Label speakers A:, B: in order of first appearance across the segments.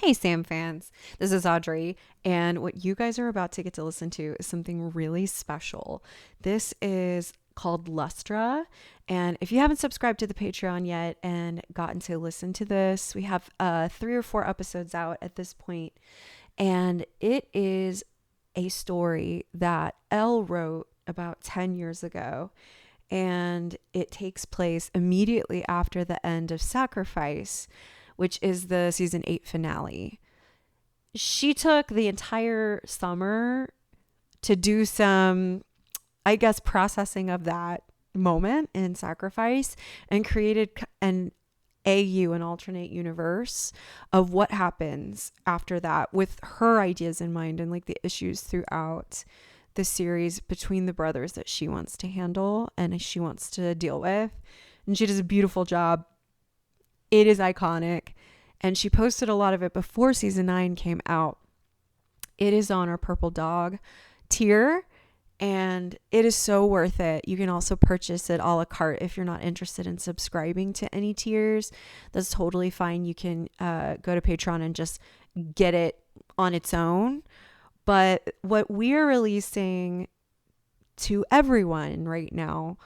A: Hey, Sam fans. This is Audrey, and what you guys are about to get to listen to is something really special. This is called Lustra, and if you haven't subscribed to the Patreon yet and gotten to listen to this, we have 3 or 4 episodes out at this point, and it is a story that Elle wrote about 10 years ago, and it takes place immediately after the end of Sacrifice, which is the season 8 finale. She took the entire summer to do some, I guess, processing of that moment in Sacrifice and created an an alternate universe of what happens after that with her ideas in mind and like the issues throughout the series between the brothers that she wants to handle and she wants to deal with. And she does a beautiful job. It is iconic. And she posted a lot of it before season 9 came out. It is on our Purple Dog tier, and it is so worth it. You can also purchase it a la carte if you're not interested in subscribing to any tiers. That's totally fine. You can go to Patreon and just get it on its own. But what we are releasing to everyone right now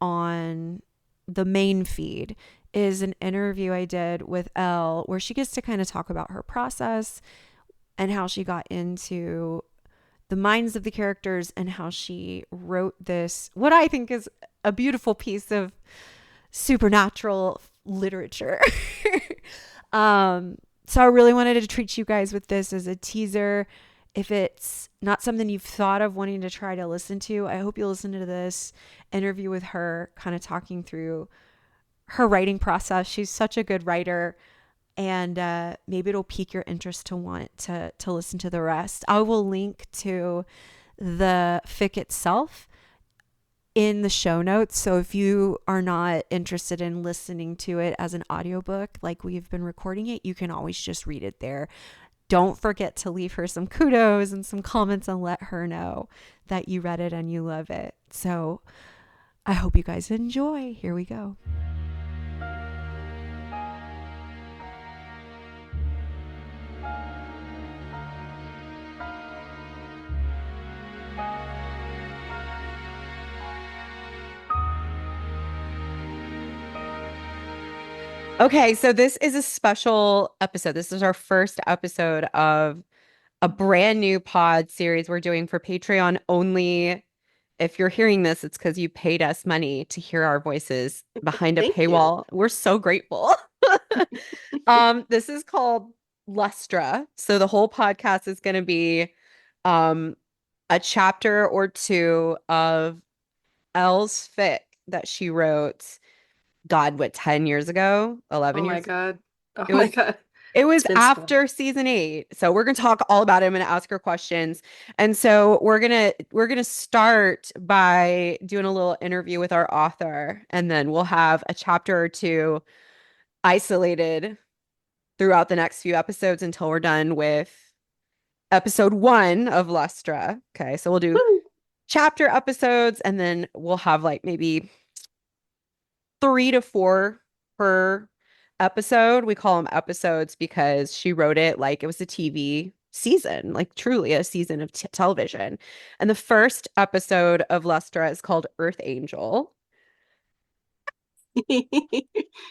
A: on the main feed is an interview I did with Elle where she gets to kind of talk about her process and how she got into the minds of the characters and how she wrote this, what I think is a beautiful piece of supernatural literature. So I really wanted to treat you guys with this as a teaser. If it's not something you've thought of wanting to try to listen to, I hope you'll listen to this interview with her, kind of talking through her writing process. She's such a good writer, and maybe it'll pique your interest to want to listen to the rest. I will link to the fic itself in the show notes. So if you are not interested in listening to it as an audiobook like we've been recording it, you can always just read it there. Don't forget to leave her some kudos and some comments and let her know that you read it and you love it. So I hope you guys enjoy. Here we go. Okay, so this is a special episode. This is our first episode of a brand new pod series we're doing for Patreon only. If you're hearing this, it's because you paid us money to hear our voices behind a
B: Thank you.
A: paywall. We're so grateful. This is called Lustra. So the whole podcast is going to be um a chapter or two of Elle's fic that she wrote, God, what, 10 years ago? 11
B: Oh my
A: years?
B: God. Oh
A: It
B: my
A: was
B: God.
A: it
B: It's
A: was
B: been so long.
A: after season 8. So we're going to talk all about it. I'm going to ask her questions. And so we're going to start by doing a little interview with our author, and then we'll have a chapter or two isolated throughout the next few episodes until we're done with episode 1 of Lustra. Okay? So we'll do
B: Woo.
A: chapter episodes, and then we'll have like maybe 3 to 4 per episode. We call them episodes because she wrote it like it was a TV season, like truly a season of television. And the first episode of Lustra is called Earth Angel.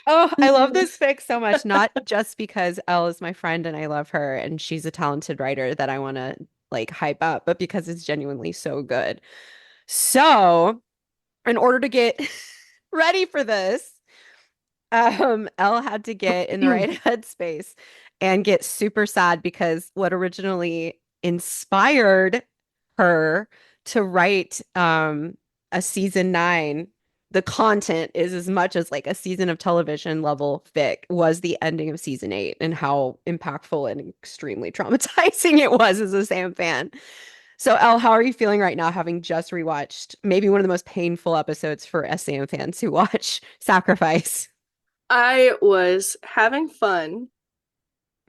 A: Oh, I love this fic so much, not just because Elle is my friend and I love her and she's a talented writer that I want to like hype up, but because it's genuinely so good. So, in order to get ready for this, Elle had to get in the right headspace and get super sad because what originally inspired her to write a season 9, the content is as much as like a season of television level fic, was the ending of season 8 and how impactful and extremely traumatizing it was as a Sam fan. So, Elle, how are you feeling right now, having just rewatched maybe one of the most painful episodes for SM fans who watch Sacrifice?
B: I was having fun,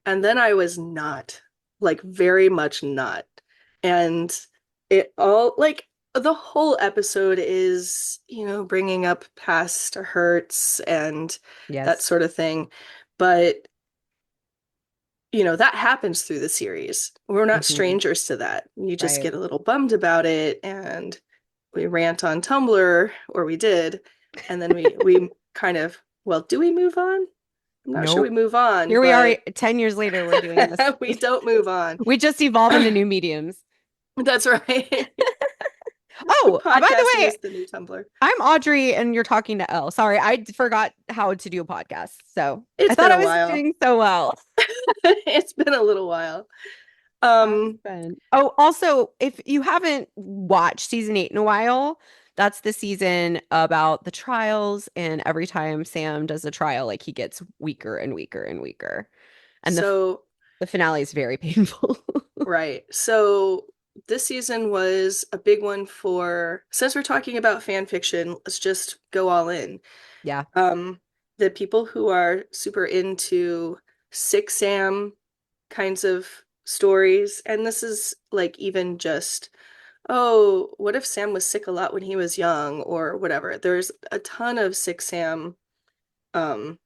B: and then I was not, like very much not. And it all, like, the whole episode is, bringing up past
A: Yes.
B: hurts and that
A: Yes.
B: sort of thing. But, that happens through the series. We're not
A: Hmm.
B: strangers to that. You just
A: Right.
B: get a little bummed about it and we rant on Tumblr, or we did, and then we kind of, well, do we move on? I'm not sure we
A: Nope.
B: move on,
A: Here we are
B: but
A: 10 years later, we're doing this.
B: we don't move on.
A: We just evolve into new mediums.
B: That's right.
A: Oh, by the
B: Podcasting
A: way,
B: is the new Tumblr.
A: I'm Audrey and you're talking to Elle. Sorry, I forgot how to do a podcast. So I
B: It's
A: thought
B: been
A: I
B: a
A: was
B: while.
A: doing so well.
B: It's been a little while.
A: Has
B: Um,
A: been. Oh, also, if you haven't watched season 8 in a while, that's the season about the trials, and every time Sam does a trial, like he gets weaker and weaker and weaker. And
B: so
A: the finale is very painful.
B: right. So this season was a big one for, since we're talking about fan fiction, let's just go all in.
A: Yeah.
B: Um, the people who are super into sick Sam kinds of stories, and this is like even just, oh, what if Sam was sick a lot when he was young or whatever. There's a ton of sick Sam um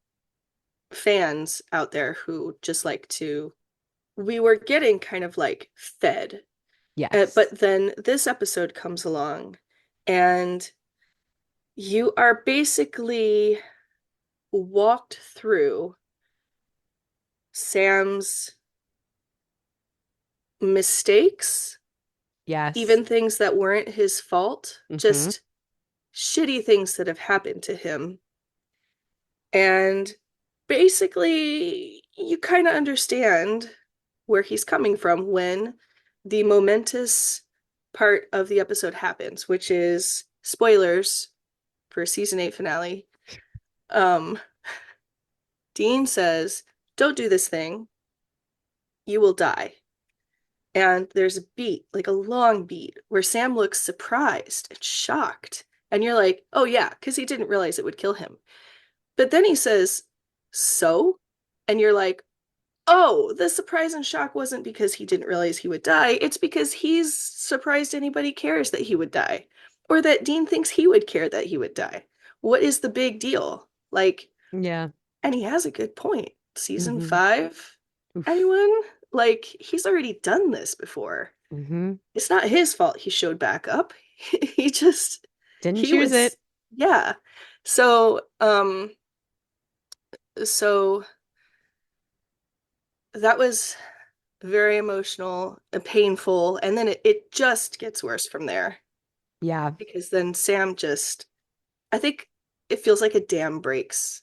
B: fans out there who just like to, we were getting kind of like fed.
A: Yes.
B: But then this episode comes along and you are basically walked through Sam's mistakes,
A: Yes.
B: even things that weren't his fault,
A: Hmm.
B: just shitty things that have happened to him. And basically, you kind of understand where he's coming from when the momentous part of the episode happens, which is spoilers for season 8 finale. Um, Dean says, "Don't do this thing. You will die." And there's a beat, like a long beat, where Sam looks surprised and shocked. And you're like, oh, yeah, because he didn't realize it would kill him. But then he says, so? And you're like, oh, the surprise and shock wasn't because he didn't realize he would die. It's because he's surprised anybody cares that he would die, or that Dean thinks he would care that he would die. What is the big deal? Like,
A: Yeah.
B: and he has a good point. Season
A: Hmm.
B: 5,
A: Oof.
B: anyone? Like, he's already done this before.
A: Hmm.
B: It's not his fault he showed back up. He just,
A: Didn't
B: he
A: choose
B: was,
A: it.
B: yeah. So, so that was very emotional and painful. And then it just gets worse from there
A: Yeah.
B: because then Sam just, I think it feels like a dam breaks.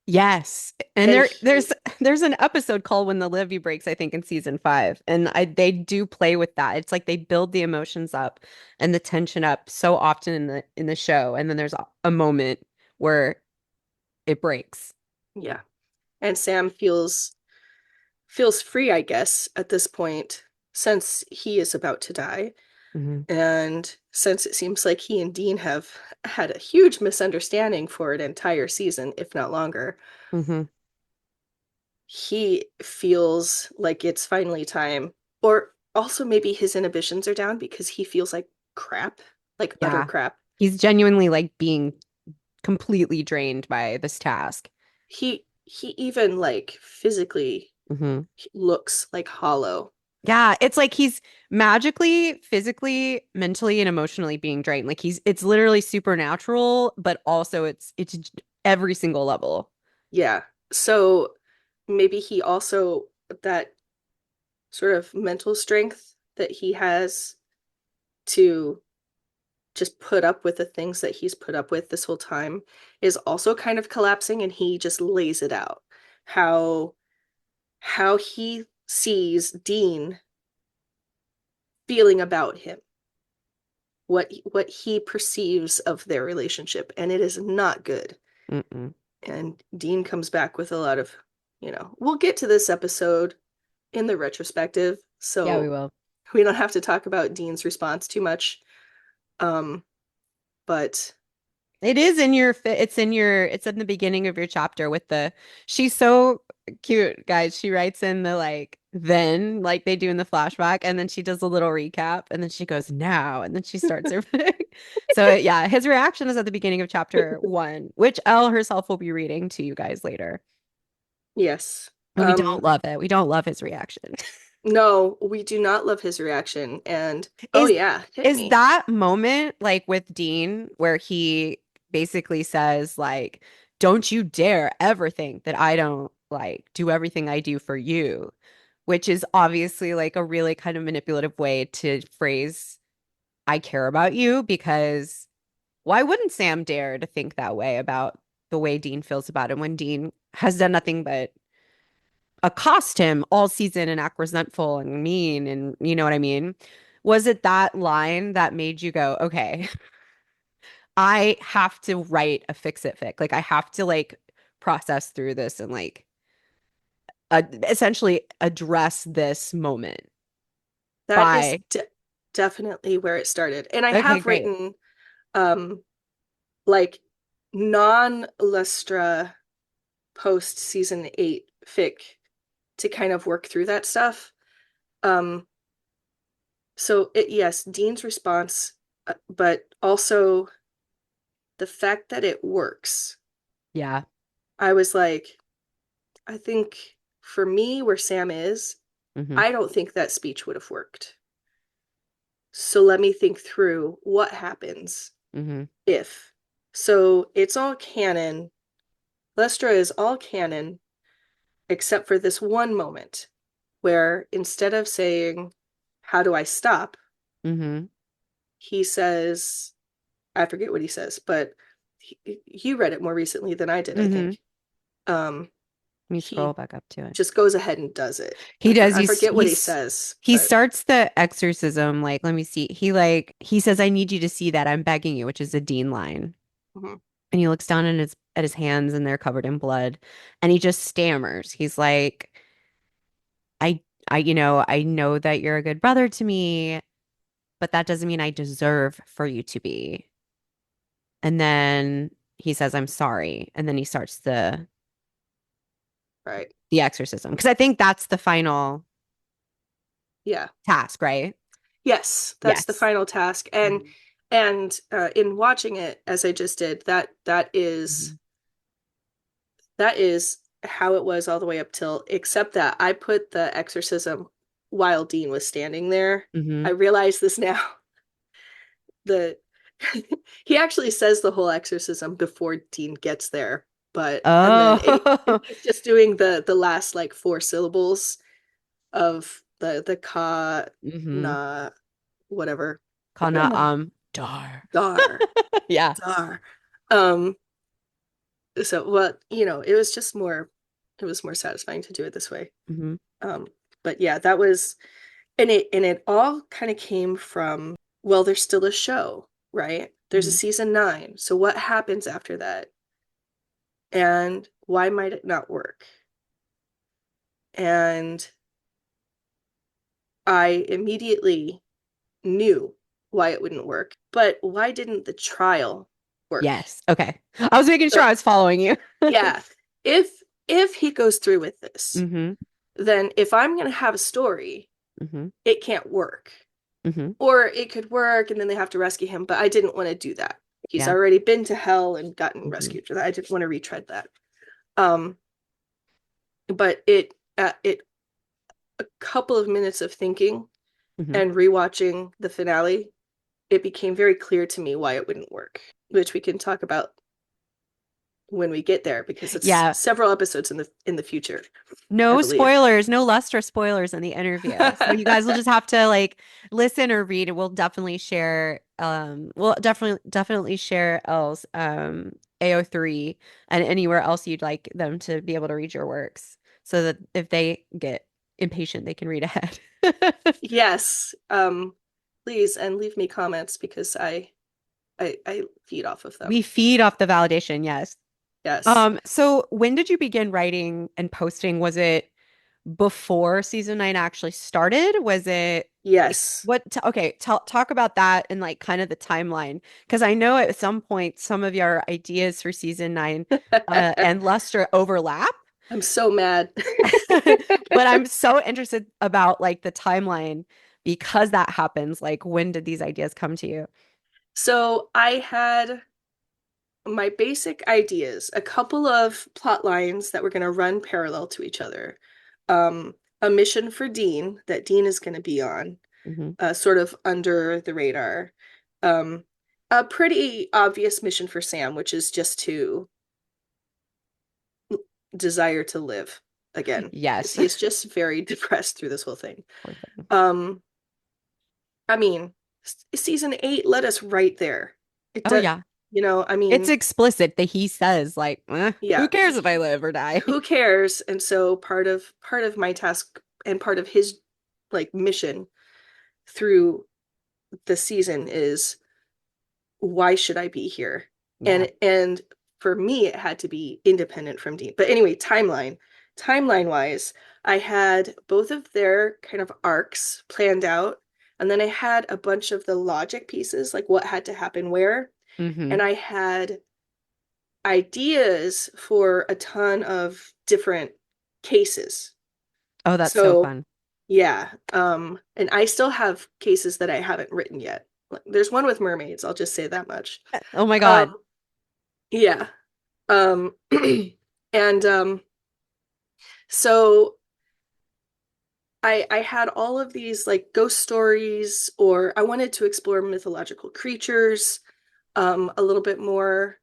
A: Yes. And
B: And
A: there's
B: he,
A: there's an episode called When the Levee Breaks, I think, in season 5. And they do play with that. It's like they build the emotions up and the tension up so often in the show. And then there's a moment where it breaks.
B: yeah. And Sam feels free, I guess, at this point, since he is about to die.
A: Hmm.
B: And since it seems like he and Dean have had a huge misunderstanding for an entire season, if not longer,
A: Hmm.
B: he feels like it's finally time. Or also maybe his inhibitions are down because he feels like crap, like utter
A: Yeah.
B: crap.
A: He's genuinely like being completely drained by this task.
B: He even like physically
A: Hmm.
B: looks like hollow.
A: Yeah, it's like he's magically, physically, mentally, and emotionally being drained. Like it's literally supernatural, but also it's every single level.
B: Yeah. So maybe he also, that sort of mental strength that he has to just put up with the things that he's put up with this whole time is also kind of collapsing, and he just lays it out. How how he sees Dean feeling about him, what he perceives of their relationship, and it is not good.
A: Mm-mm.
B: And Dean comes back with a lot of, we'll get to this episode in the retrospective,
A: Yeah, we
B: so
A: will.
B: we don't have to talk about Dean's response too much. Um, but
A: It is in your it's in the beginning of your chapter with she's so cute, guys. She writes in the like then like they do in the flashback, and then she does a little recap, and then she goes now, and then she starts her so yeah, his reaction is at the beginning of chapter 1, which Elle herself will be reading to you guys later.
B: yes.
A: We don't
B: Um,
A: love it. We don't love his reaction.
B: no, we do not love his reaction. And oh
A: Is
B: yeah, hit
A: is
B: me.
A: that moment like with Dean where he basically says like, "Don't you dare ever think that I don't like do everything I do for you," which is obviously like a really kind of manipulative way to phrase "I care about you," because why wouldn't Sam dare to think that way about the way Dean feels about him when Dean has done nothing but accost him all season and act resentful and mean and you know what I mean? Was it that line that made you go, okay, I have to write a fix it fic. Like I have to like process through this and like essentially address this moment
B: That is
A: by
B: definitely where it started. And I
A: okay,
B: have
A: great.
B: written um like non-Lustra post season 8 fic to kind of work through that stuff. Um so yes, Dean's response, but also the fact that it works.
A: Yeah.
B: I was like, I think for me, where Sam is,
A: Hmm.
B: I don't think that speech would have worked. So let me think through what happens
A: Hmm.
B: if. So it's all canon. Lestra is all canon, except for this one moment where instead of saying, how do I stop?
A: Hmm.
B: He says, I forget what he says, but you read it more recently than I did, I
A: Hmm.
B: think. Um,
A: Let me scroll
B: he
A: back up to it.
B: just goes ahead and does it.
A: He does.
B: I forget what he says,
A: He
B: but
A: starts the exorcism. Like, let me see. He says, "I need you to see that I'm begging you," which is a Dean line.
B: mhm,
A: And he looks down at his hands and they're covered in blood, and he just stammers. He's like, "I I know that you're a good brother to me, but that doesn't mean I deserve for you to be." And then he says, "I'm sorry," and then he starts
B: right.
A: the exorcism because I think that's the final
B: Yeah.
A: task, right?
B: Yes, that's the
A: Yes.
B: final task. And
A: Mhm.
B: in watching it as I just did,
A: Mhm.
B: that is how it was all the way up till, except that I put the exorcism while Dean was standing there. I
A: Mhm.
B: realize this now. The he actually says the whole exorcism before Dean gets there, but and then
A: Oh.
B: he's just doing the last like four syllables of the ka
A: Hmm.
B: na whatever.
A: Kana dar.
B: Dar.
A: Yeah.
B: Dar. Um, so well, it was more satisfying to do it this way.
A: Hmm.
B: Um, but yeah, that was and it all kind of came from, well, there's still a show, right? There's a
A: Hmm.
B: season 9. So what happens after that? And why might it not work? And I immediately knew why it wouldn't work. But why didn't the trial work?
A: Yes. Okay. I was making sure
B: So
A: I was following you.
B: yeah, if he goes through with this,
A: Hmm.
B: then if I'm going to have a story,
A: Hmm.
B: it can't work.
A: Hmm.
B: Or it could work and then they have to rescue him, but I didn't want to do that. He's
A: Yeah.
B: already been to hell and gotten
A: Hmm.
B: rescued for that. I didn't want to retread that. Um, but it a couple of minutes of thinking
A: Hmm.
B: and rewatching the finale, it became very clear to me why it wouldn't work, which we can talk about when we get there because it's
A: Yeah.
B: several episodes in the future, I
A: No
B: believe.
A: spoilers, no Lustra spoilers in the interview. So you guys will just have to like listen or read. We'll definitely share we'll definitely share else AO3 and anywhere else you'd like them to be able to read your works so that if they get impatient they can read ahead.
B: Yes. Please and leave me comments because I feed off of
A: We
B: them.
A: feed off the validation, yes.
B: Yes.
A: So when did you begin writing and posting? Was it before season 9 actually started? Was it like
B: Yes.
A: okay, talk about that and like kind of the timeline. Because I know at some point some of your ideas for season 9 and Lustre overlap.
B: I'm so mad.
A: But I'm so interested about like the timeline because that happens. Like when did these ideas come to you?
B: So I had my basic ideas, a couple of plot lines that we're going to run parallel to each other. A mission for Dean that Dean is going to be on,
A: Hmm.
B: sort of under the radar. Um, a pretty obvious mission for Sam, which is just to desire to live again, because
A: Yes.
B: he is just very depressed through this whole thing.
A: Poor thing.
B: Um, I mean, season 8 led us right there. It
A: Oh
B: does,
A: yeah.
B: I
A: It's
B: mean,
A: explicit that he says like, who
B: yeah,
A: cares if I live or die?
B: who cares? And so part of my task and part of his like mission through the season is why should I be here?
A: Yeah.
B: And for me it had to be independent from Dean. But anyway, timeline wise, I had both of their kind of arcs planned out, and then I had a bunch of the logic pieces, like what had to happen where,
A: Hmm.
B: and I had ideas for a ton of different cases.
A: Oh, that's so
B: So,
A: fun.
B: yeah, and I still have cases that I haven't written yet. There's one with mermaids, I'll just say that much.
A: Oh my
B: Um,
A: God.
B: yeah. And so I had all of these like ghost stories, or I wanted to explore mythological creatures a little bit more.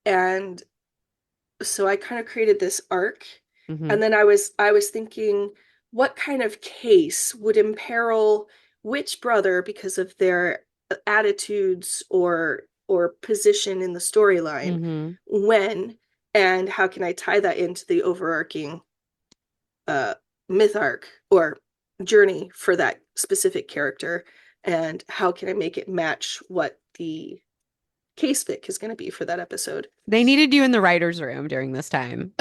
B: And so I kind of created this arc.
A: Hmm.
B: And then I was thinking, what kind of case would imperil which brother because of their attitudes or position in the storyline
A: Hmm.
B: when, and how can I tie that into the overarching uh myth arc or journey for that specific character, and how can I make it match what the case fic is going to be for that episode.
A: They needed you in the writer's room during this time.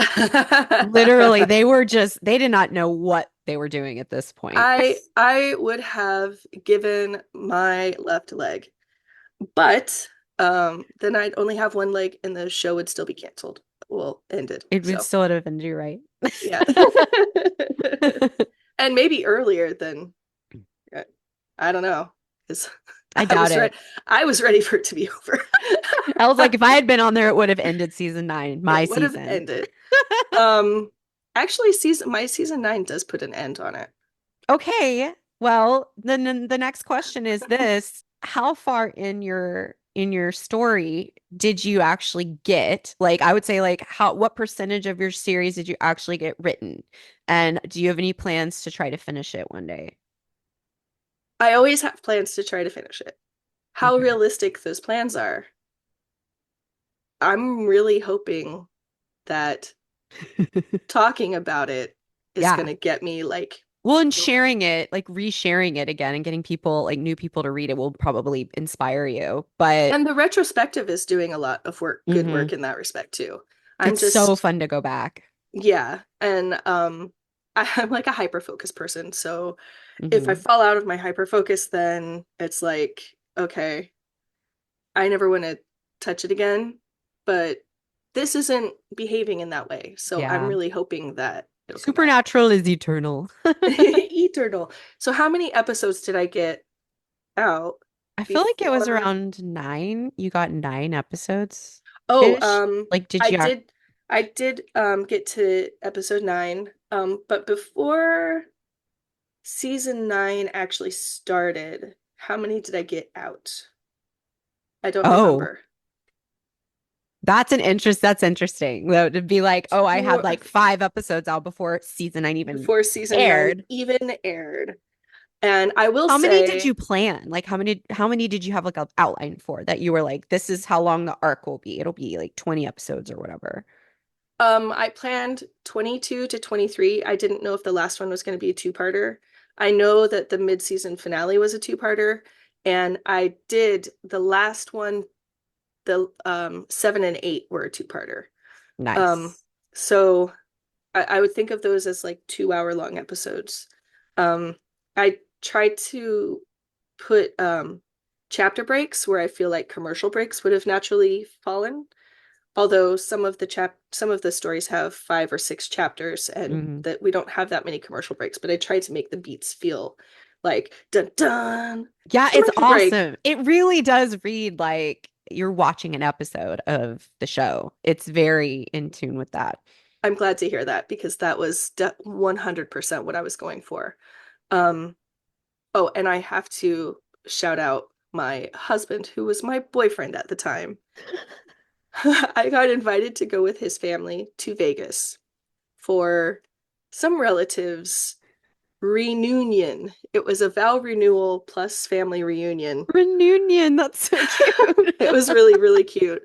A: Literally, they did not know what they were doing at this point.
B: I would have given my left leg, but then I'd only have one leg and the show would still be canceled. Well, ended.
A: It would
B: So,
A: still have been you, right?
B: yeah. And maybe earlier than uh, I don't know, because
A: I
B: I
A: doubt
B: was
A: it.
B: ready. I was ready for it to be over.
A: I was like, if I had been on there, it would have ended season 9, my
B: It would have
A: season.
B: ended. Um, actually, season 9 does put an end on it.
A: Okay. Well, then the next question is this. How far in your story did you actually get? Like I would say like what percentage of your series did you actually get written? And do you have any plans to try to finish it one day?
B: I always have plans to try to finish it. How
A: Okay.
B: realistic those plans are, I'm really hoping that talking about it is going
A: Yeah.
B: to get me like,
A: Well, and sharing it, like resharing it again and getting people, like new people to read it will probably inspire you. But
B: and the retrospective is doing a lot of work, good
A: mhm,
B: work in that respect too. I'm
A: it's so
B: just,
A: fun to go back.
B: yeah. And I'm like a hyper focused person. So if I
A: Hmm.
B: fall out of my hyper focus, then it's like, okay, I never want to touch it again. But this isn't behaving in that way. So I'm
A: Yeah.
B: really hoping that it'll come out.
A: Supernatural is eternal.
B: Eternal. So how many episodes did I get out
A: I feel like it was
B: before?
A: around 9. You got 9 episodes
B: Oh,
A: ish. Like, did
B: I
A: you?
B: did get to episode 9. But before season 9 actually started, how many did I get out? I don't
A: Oh,
B: remember.
A: that's interesting. That would be like, oh, I had
B: Before
A: like 5 episodes out before season 9 even
B: before season 9
A: aired.
B: even aired. And I will
A: How many did
B: say,
A: you plan? Like, how many did you have like an outline for that you were like, this is how long the arc will be? It'll be like 20 episodes or whatever.
B: I planned 22 to 23. I didn't know if the last one was going to be a two-parter. I know that the mid-season finale was a two-parter, and I did the last one, the 7 and 8 were a two-parter. Um,
A: Nice.
B: so I would think of those as like 2 hour long episodes. I tried to put chapter breaks where I feel like commercial breaks would have naturally fallen. Although some of the stories have 5 or 6 chapters, and
A: Hmm.
B: that we don't have that many commercial breaks, but I tried to make the beats feel like dun dun
A: Yeah, it's
B: commercial break.
A: awesome. It really does read like you're watching an episode of the show. It's very in tune with that.
B: I'm glad to hear that because that was 100% what I was going for. Um, oh, and I have to shout out my husband, who was my boyfriend at the time. I got invited to go with his family to Vegas for some relatives' reunion. It was a vow renewal plus family reunion.
A: Reunion, that's so cute.
B: It was really, really cute.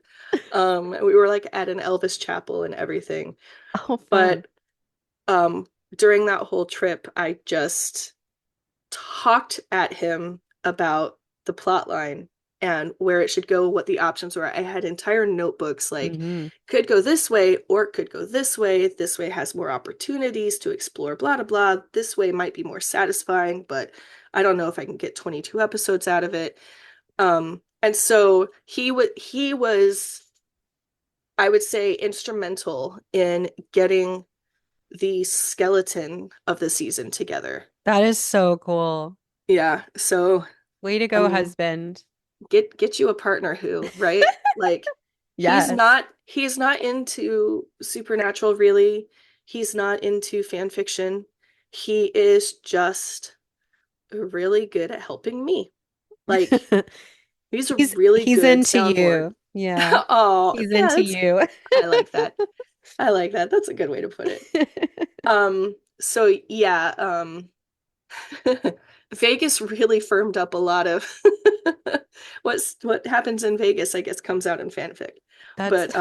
B: We were like at an Elvis chapel and everything.
A: Oh, fun.
B: But um, during that whole trip, I just talked at him about the plot line and where it should go, what the options were. I had entire notebooks like
A: Hmm.
B: could go this way or it could go this way. This way has more opportunities to explore, blah, blah, blah. This way might be more satisfying, but I don't know if I can get 22 episodes out of it. And so he was, I would say, instrumental in getting the skeleton of the season together.
A: That is so cool.
B: Yeah, so
A: Way to
B: I
A: go,
B: mean,
A: husband.
B: get you a partner who, right? Like
A: Yes.
B: he's not into supernatural really. He's not into fan fiction. He is just really good at helping me. Like he's a really
A: He's
B: good
A: into
B: soundboard.
A: you. Yeah.
B: Oh,
A: He's
B: yeah,
A: into
B: that's
A: you.
B: I like that. I like that. That's a good way to put it. So yeah, Vegas really firmed up a lot of what happens in Vegas, I guess, comes out in fanfic.
A: That's
B: But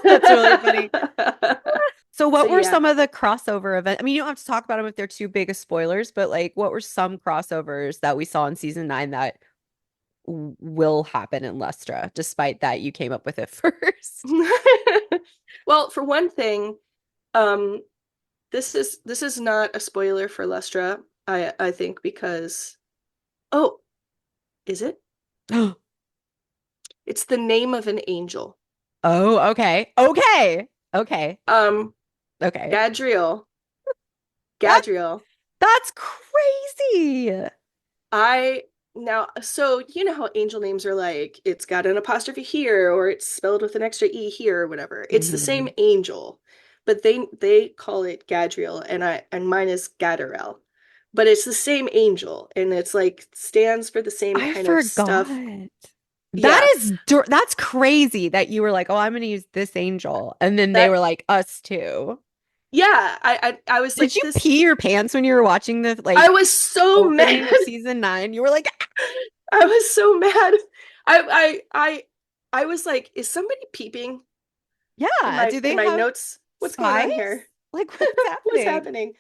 A: that's really funny. So
B: so
A: what were
B: yeah.
A: some of the crossover events? I mean, you don't have to talk about them if they're too big of spoilers, but like what were some crossovers that we saw in season 9 that will happen in Lustra, despite that you came up with it first?
B: Well, for one thing, um, this is not a spoiler for Lustra, I think, because oh, is it? It's the name of an angel.
A: Oh, okay. Okay. Okay.
B: Um,
A: Okay.
B: Gadriel.
A: What?
B: Gadriel.
A: That's crazy.
B: I now, so you know how angel names are like, it's got an apostrophe here, or it's spelled with an extra E here, or whatever. It's the same
A: Hmm.
B: angel, but they call it Gadriel, and mine is Gadarel. But it's the same angel, and it's like stands for the same
A: I
B: kind of
A: forgot.
B: stuff.
A: That
B: Yeah,
A: is that's crazy that you were like, "Oh, I'm going to use this angel." And then they
B: that
A: were like, "Us too."
B: yeah, I was
A: Did
B: like
A: you
B: this.
A: pee your pants when you were watching the
B: I
A: like
B: was so mad.
A: opening of season 9? You were like,
B: I was so mad. I I I I was like, is somebody peeping in
A: "Yeah,
B: my
A: do
B: in
A: they
B: my
A: have
B: notes? What's going
A: spies?
B: on here?
A: Like what's
B: What's
A: happening?"
B: happening?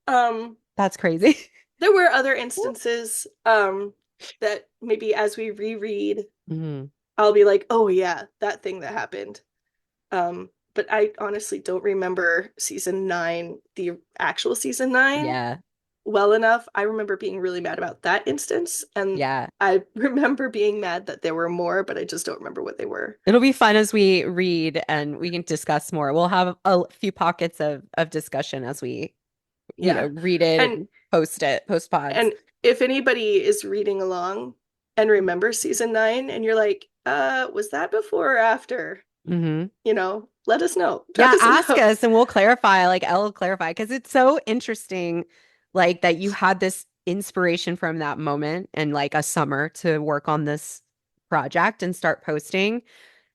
B: Um,
A: That's crazy.
B: there were other instances that maybe as we reread,
A: Hmm.
B: I'll be like, oh yeah, that thing that happened. But I honestly don't remember season 9, the actual season 9,
A: Yeah.
B: well enough. I remember being really mad about that instance, and
A: Yeah.
B: I remember being mad that there were more, but I just don't remember what they were.
A: It'll be fun as we read and we can discuss more. We'll have a few pockets of discussion as we,
B: Yeah.
A: read it
B: And
A: and post pods.
B: and if anybody is reading along and remembers season 9 and you're like, was that before or after?
A: Hmm.
B: Let us know. Drop
A: Yeah,
B: us a
A: ask
B: note.
A: us and we'll clarify, like Elle will clarify, because it's so interesting, like that you had this inspiration from that moment and like a summer to work on this project and start posting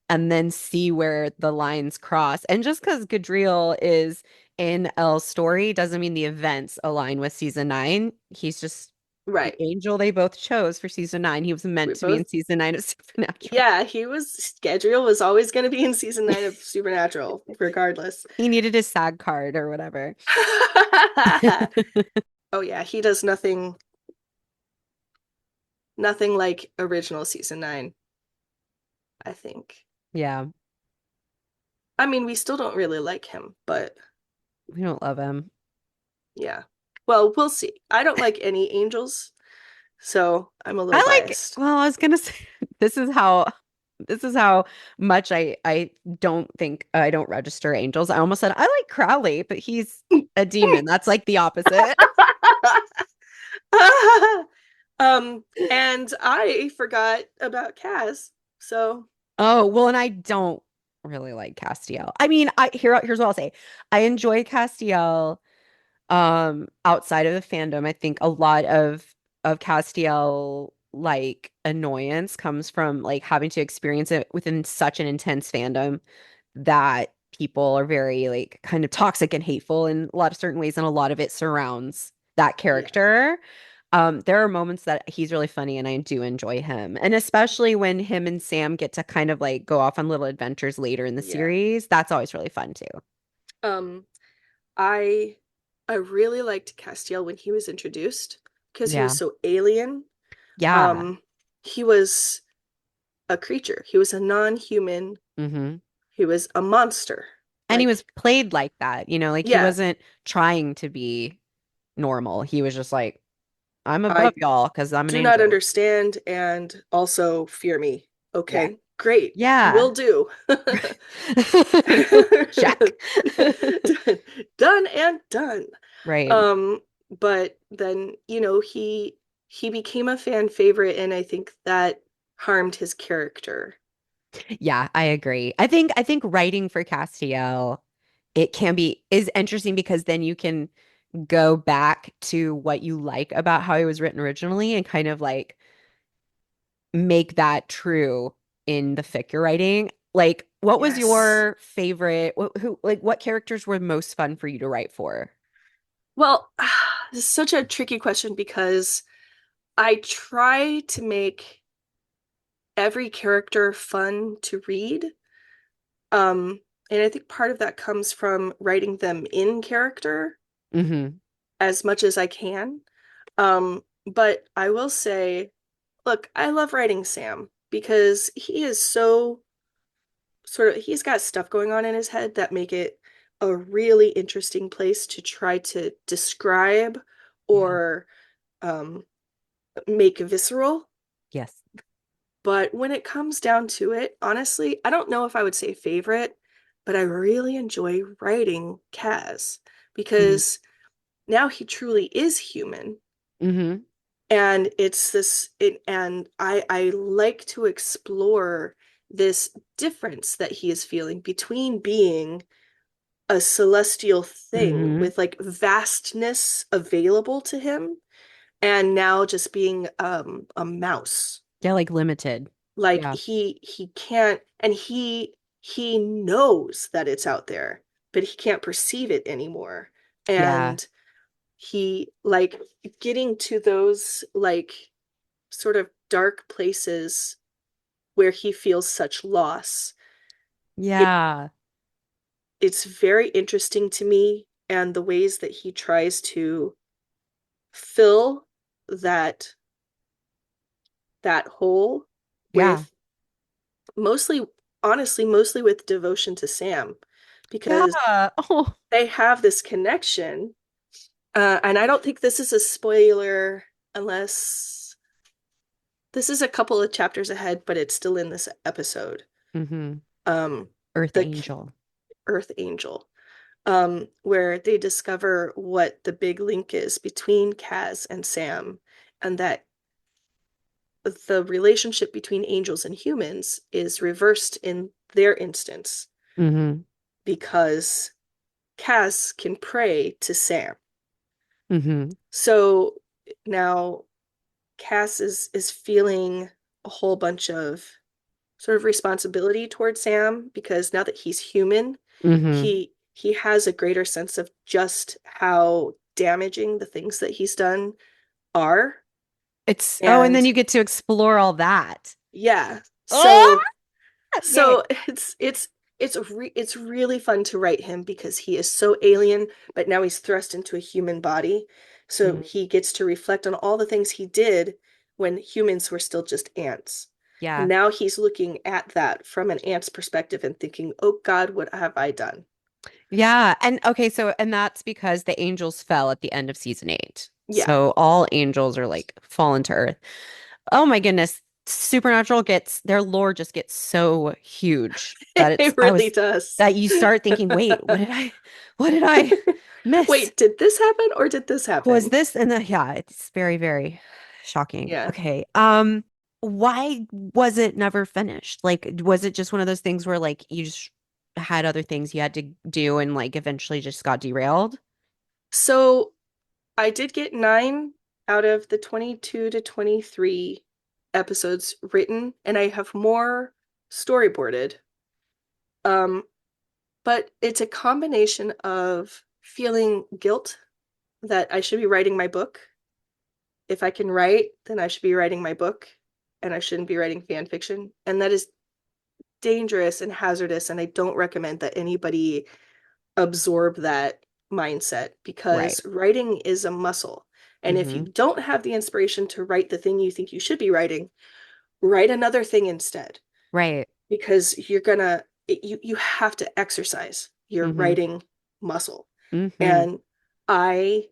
A: and then see where the lines cross. And just because Gadriel is in Elle's story doesn't mean the events align with season 9. He's just the
B: Right.
A: angel they both chose for season 9. He was
B: We
A: meant to be in
B: both,
A: season 9 of Supernatural.
B: yeah, Gadriel was always going to be in season 9 of Supernatural, regardless.
A: He needed his SAG card or whatever.
B: Oh yeah, he does nothing like original season 9, I think.
A: Yeah,
B: I mean, we still don't really like him, but
A: we don't love him.
B: yeah. Well, we'll see. I don't like any angels, so I'm a little
A: I like,
B: biased.
A: well, I was gonna say this is how much I don't think I don't register angels. I almost said I like Crowley, but he's a demon. That's like the opposite.
B: And I forgot about Kaz, so
A: Oh, well, and I don't really like Castiel. I mean, here's what I'll say. I enjoy Castiel outside of the fandom. I think a lot of Castiel like annoyance comes from like having to experience it within such an intense fandom that people are very like kind of toxic and hateful in a lot of certain ways, and a lot of it surrounds that
B: Yeah.
A: character. There are moments that he's really funny and I do enjoy him. And especially when him and Sam get to kind of like go off on little adventures later in the
B: Yeah.
A: series, that's always really fun too.
B: Um, I I really liked Castiel when he was introduced because he was
A: Yeah.
B: so alien.
A: Yeah.
B: Um, he was a creature. He was a non-human.
A: Hmm.
B: He was a monster.
A: And he was
B: Like,
A: played like that, like he
B: yeah,
A: wasn't trying to be normal. He was just like, I'm above
B: I
A: y'all because I'm an
B: do not
A: angel.
B: understand and also fear me.
A: Yeah.
B: Okay, great.
A: Yeah.
B: Will do.
A: Check.
B: Done and done.
A: Right.
B: Um, but then, he became a fan favorite, and I think that harmed his character.
A: Yeah, I agree. I think writing for Castiel, it can be is interesting because then you can go back to what you like about how he was written originally and kind of like make that true in the fic you're writing. Like, what was
B: Yes.
A: your favorite? What characters were most fun for you to write for?
B: Well, this is such a tricky question because I try to make every character fun to read. And I think part of that comes from writing them in character
A: Hmm.
B: as much as I can. But I will say, look, I love writing Sam because he is so he's got stuff going on in his head that make it a really interesting place to try to describe
A: Yeah.
B: or um, make visceral.
A: Yes.
B: But when it comes down to it, honestly, I don't know if I would say favorite, but I really enjoy writing Kaz
A: Hmm.
B: because now he truly is human.
A: Hmm.
B: And and I like to explore this difference that he is feeling between being a celestial thing
A: Hmm.
B: with like vastness available to him and now just being a mouse.
A: Yeah, like limited.
B: Like
A: Yeah.
B: he can't, and he knows that it's out there, but he can't perceive it anymore.
A: Yeah.
B: And he like getting to those like sort of dark places where he feels such loss. It
A: Yeah.
B: it's very interesting to me, and the ways that he tries to fill that that hole
A: Yeah.
B: with mostly, honestly, mostly with devotion to Sam, because
A: Yeah. Oh.
B: they have this connection. And I don't think this is a spoiler unless this is a couple of chapters ahead, but it's still in this episode.
A: Hmm.
B: Um,
A: Earth
B: the
A: Angel.
B: Earth Angel, where they discover what the big link is between Kaz and Sam, and that the relationship between angels and humans is reversed in their instance
A: Hmm.
B: because Kaz can pray to Sam.
A: Hmm.
B: So now Cass is feeling a whole bunch of sort of responsibility towards Sam because now that he's human,
A: Hmm.
B: he has a greater sense of just how damaging the things that he's done are.
A: And then
B: And
A: you get to explore all that.
B: yeah,
A: Oh,
B: so
A: yay.
B: so it's really fun to write him because he is so alien, but now he's thrust into a human body. So
A: Mhm.
B: he gets to reflect on all the things he did when humans were still just ants. And
A: Yeah.
B: now he's looking at that from an ant's perspective and thinking, "Oh God, what have I done?"
A: Yeah. And okay, and that's because the angels fell at the end of season 8.
B: Yeah,
A: So all angels are like fallen to earth. Oh my goodness. Supernatural gets their lore just gets so huge that
B: it
A: I
B: really
A: was
B: does.
A: that you start thinking, wait, what did I miss?
B: Wait, did this happen or did this
A: Was
B: happen?
A: this? And yeah, it's very, very shocking.
B: Yeah.
A: Okay. why was it never finished? Like, was it just one of those things where like you just had other things you had to do and like eventually just got derailed?
B: So I did get 9 out of the 22 to 23 episodes written, and I have more storyboarded. Um, but it's a combination of feeling guilt that I should be writing my book. If I can write, then I should be writing my book, and I shouldn't be writing fan fiction. And that is dangerous and hazardous, and I don't recommend that anybody absorb that mindset
A: Right.
B: because writing is a muscle. And if you
A: Mm-hmm.
B: don't have the inspiration to write the thing you think you should be writing, write another thing instead
A: Right.
B: because you're gonna you have to exercise your
A: Mm-hmm.
B: writing muscle.
A: Mm-hmm.
B: And I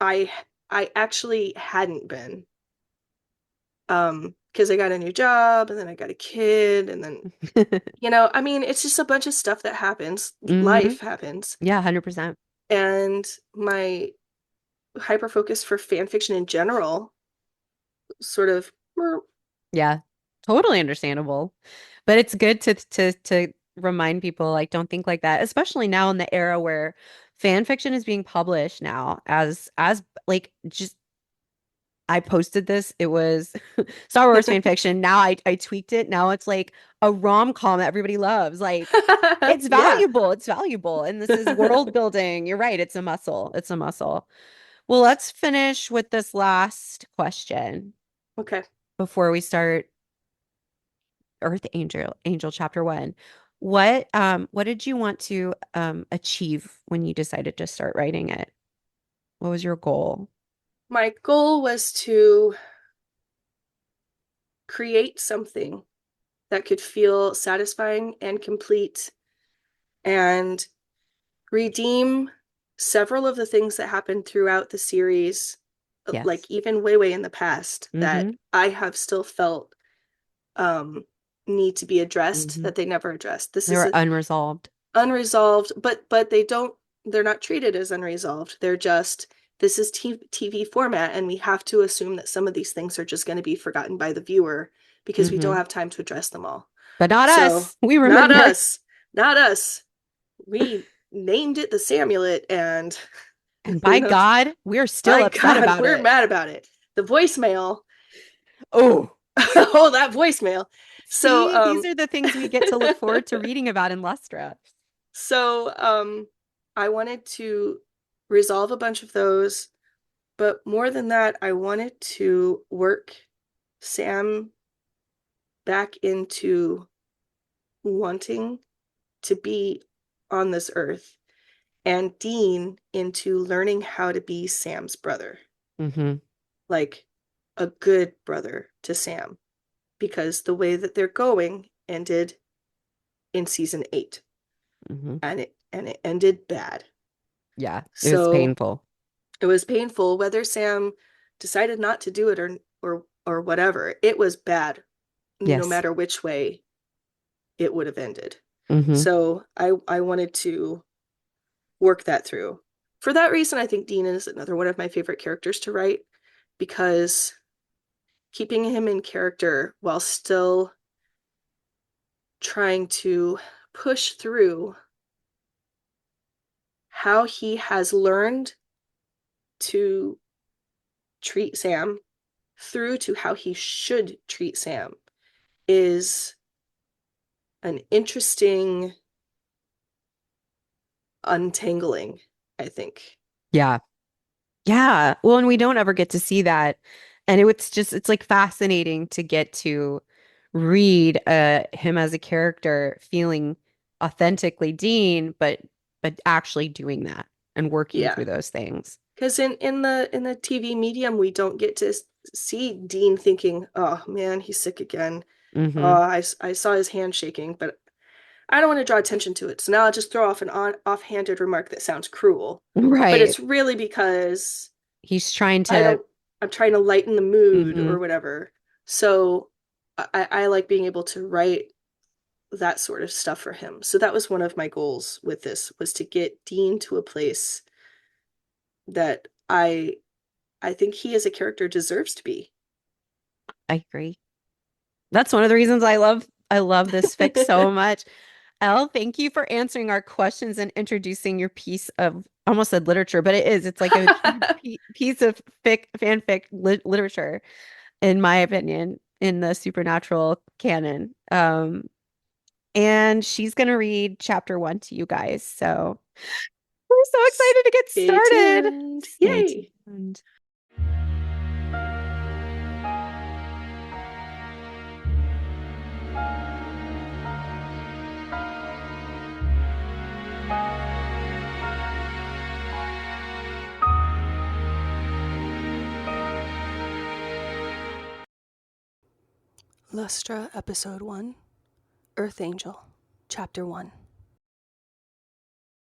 B: I I actually hadn't been because I got a new job and then I got a kid and then I mean it's just a bunch of stuff that happens.
A: Mm-hmm.
B: Life happens.
A: Yeah, 100%.
B: And my hyper focus for fan fiction in general sort of
A: Yeah. Totally understandable. But it's good to remind people like don't think like that, especially now in the era where fan fiction is being published now as like just I posted this. It was Star Wars fan fiction. Now I tweaked it. Now it's like a rom-com that everybody loves. Like it's
B: yeah.
A: valuable. It's valuable. And this is world building. You're right. It's a muscle. It's a muscle. Well, let's finish with this last question
B: Okay.
A: before we start Earth Angel chapter 1. What did you want to achieve when you decided to start writing it? What was your goal?
B: My goal was to create something that could feel satisfying and complete and redeem several of the things that happened throughout the series, like
A: Yes.
B: even way, way in the past, that
A: Mm-hmm.
B: I have still felt um, need to be addressed
A: Mm-hmm.
B: that they never addressed. This
A: They
B: is
A: were
B: a
A: unresolved.
B: unresolved, but they're not treated as unresolved. They're just this is TV format, and we have to assume that some of these things are just going to be forgotten by the viewer because we don't
A: Mm-hmm.
B: have time to address them all.
A: But not
B: So,
A: us. We
B: not
A: remember.
B: us, not us. We named it the Samulet, and
A: And by God, we're still
B: my
A: upset
B: God,
A: about
B: we're
A: it.
B: mad about it. The voicemail,
A: Oh,
B: oh, that voicemail. So,
A: see, these are the things we get to look forward to reading about in Lustra.
B: So, I wanted to resolve a bunch of those, but more than that, I wanted to work Sam back into wanting to be on this earth and Dean into learning how to be Sam's brother,
A: Mm-hmm.
B: like a good brother to Sam, because the way that they're going ended in season 8
A: Mm-hmm.
B: and it ended bad.
A: Yeah, it was
B: So
A: painful.
B: it was painful whether Sam decided not to do it or whatever. It was bad no
A: Yes.
B: matter which way it would have ended.
A: Mm-hmm.
B: So I wanted to work that through. For that reason, I think Dean is another one of my favorite characters to write because keeping him in character while still trying to push through how he has learned to treat Sam through to how he should treat Sam is an interesting untangling, I think.
A: Yeah. Yeah. Well, and we don't ever get to see that. And it's like fascinating to get to read him as a character feeling authentically Dean, but actually doing that and working
B: Yeah.
A: through those things.
B: Because in the TV medium, we don't get to see Dean thinking, "Oh man, he's sick again. Oh,
A: Hmm.
B: I saw his hand shaking, but I don't want to draw attention to it. So now I'll just throw off an offhanded remark that sounds cruel, but
A: Right.
B: it's really because
A: He's trying
B: I
A: to,
B: don't. I'm trying to lighten the mood
A: hmm
B: or whatever. So I like being able to write that sort of stuff for him. So that was one of my goals with this was to get Dean to a place that I think he as a character deserves to be.
A: I agree. That's one of the reasons I love this fic so much. Elle, thank you for answering our questions and introducing your piece of, I almost said literature, but it is. It's like a huge piece of fanfic literature, in my opinion, in the supernatural canon. And she's gonna read chapter 1 to you guys. So we're so excited to get
B: Stay
A: started.
B: tuned.
A: Stay
B: Yay.
A: tuned.
B: Lustra, Episode 1, Earth Angel, Chapter 1.